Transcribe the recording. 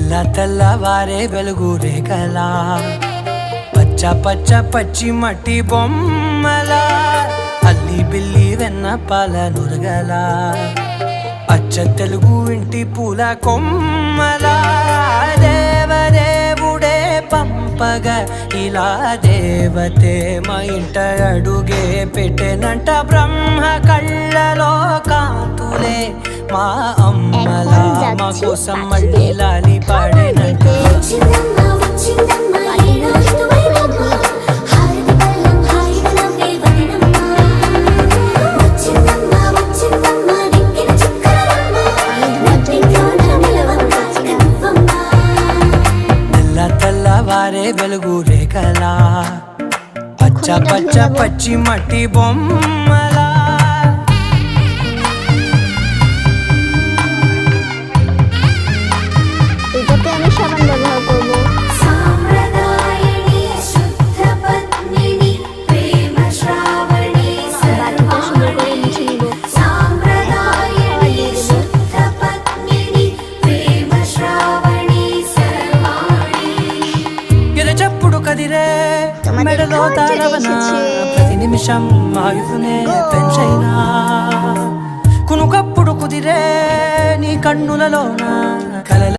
తెల్ల తెల్లవారే వెలుగు రేఖలా పచ్చ పచ్చ పచ్చి మట్టి బొమ్మలా అల్లి బిల్లి వెన్న పాల నురగలా అచ్చ తెలుగు ఇంటి పూల కొమ్మలా దేవదేవుడే పంపగా ఇలా దేవతే మా ఇంట అడుగే పెట్టెనంట బ్రహ్మ కళ్ళలో కాంతులే మా అమ్మలా మా కోసం మళ్ళీ లాలి పాడేనంట తెల్లవారే వెలుగు రేఖలా పచ్చ పచ్చ పచ్చి మట్టి బొమ్మలా আমি সাবান ব্যবহার করব। বাটিটা সুন্দর করে মুছে নিব। ఎరచప్పుడు కదిరే మెడలో తాళవన ప్రతి నిమిషం ఆయుధునే పెంచైనా కునుకప్పుడు కుదిరే నీ కన్నులలోన కలల